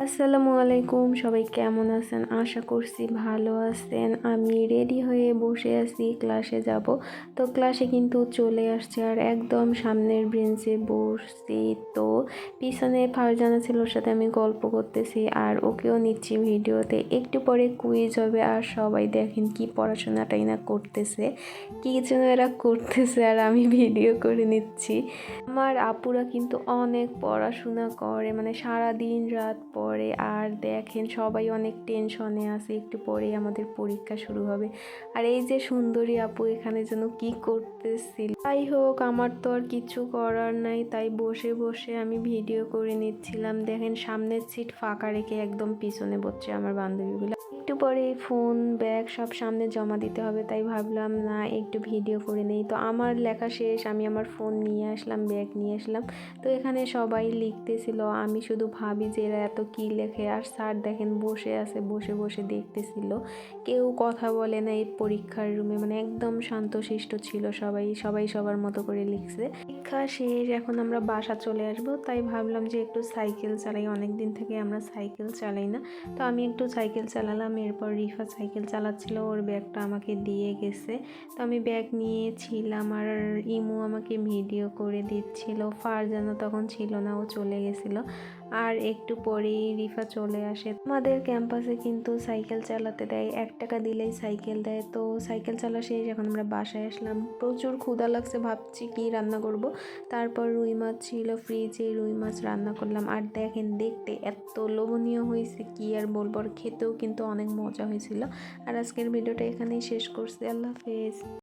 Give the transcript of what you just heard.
আসসালামু আলাইকুম, সবাই কেমন আছেন? আশা করছি ভালো আছেন। আমি রেডি হয়ে বসে আছি, ক্লাসে যাব। তো ক্লাসে কিন্তু চলে আসছে আর একদম সামনের বেঞ্চে বসছি। তো পিছনে ফারজানা ছিল, ওর সাথে আমি গল্প করতেছি আর ওকেও নিচ্ছি ভিডিওতে। একটু পরে কুইজ হবে আর সবাই দেখেন কি পড়াশোনাটাই না করতেছে, কি যেন এরা করতেছে আর আমি ভিডিও করে নিচ্ছি। আমার আপুরা কিন্তু অনেক পড়াশোনা করে, মানে সারা দিন রাত পড়ে। আর দেখেন সবাই অনেক টেনশনে আছে, একটু পরেই আমাদের পরীক্ষা শুরু হবে। আর এই যে সুন্দরী আপু এখানে যেন কি করতেছিল। যাই হোক, আমার তো আর কিছু করার নাই, তাই বসে বসে আমি ভিডিও করে নিচ্ছিলাম। দেখেন সামনের সিট ফাঁকা রেখে একদম পিছনে বসছে আমার বান্ধবীগুলো। একটু পরে ফোন ব্যাগ সব সামনে জমা দিতে হবে, তাই ভাবলাম না একটু ভিডিও করে নেই। তো আমার লেখা শেষ, আমি আমার ফোন নিয়ে আসলাম, ব্যাগ নিয়ে আসলাম। তো এখানে সবাই লিখতেছিল, আমি শুধু ভাবি যে এরা এত কী লেখে। আর স্যার দেখেন বসে আছে, বসে বসে দেখতেছিল, কেউ কথা বলে না এই পরীক্ষার রুমে, মানে একদম শান্তশিষ্ট ছিল সবাই। সবাই সবার মতো করে লিখছে। পরীক্ষা শেষ, এখন আমরা বাসা চলে আসব, তাই ভাবলাম যে একটু সাইকেল চালাই। অনেক দিন থেকে আমরা সাইকেল চালাই না, তো আমি একটু সাইকেল চালালাম। এরপর রিফা সাইকেল চালাচ্ছিল, ওর ব্যাগটা আমাকে দিয়ে গেছে। তো আমি ব্যাগ নিয়েছিলাম আর ইমু আমাকে ভিডিও করে দিচ্ছিল। ফারজানা তখন ছিল না, ও চলে গেছিল। আর একটু পরেই রিফা চলে আসে। আমাদের ক্যাম্পাসে কিন্তু সাইকেল চালাতে দেয়, 1 টাকা দিলেই সাইকেল দেয়। তো সাইকেল চালা শেষ, এখন আমরা বাসায় আসলাম। প্রচুর ক্ষুধা লাগছে, ভাবছি কি রান্না করব। তারপর রুই মাছ ছিল ফ্রিজে, রুই মাছ রান্না করলাম। আর দেখেন দেখতে এত লোভনীয় হয়েছে কি আর বলবো, আর খেতেও কিন্তু অনেক মজা হয়েছিল। আর আজকের ভিডিওটা এখানেই শেষ করছি। আল্লাহ হাফেজ।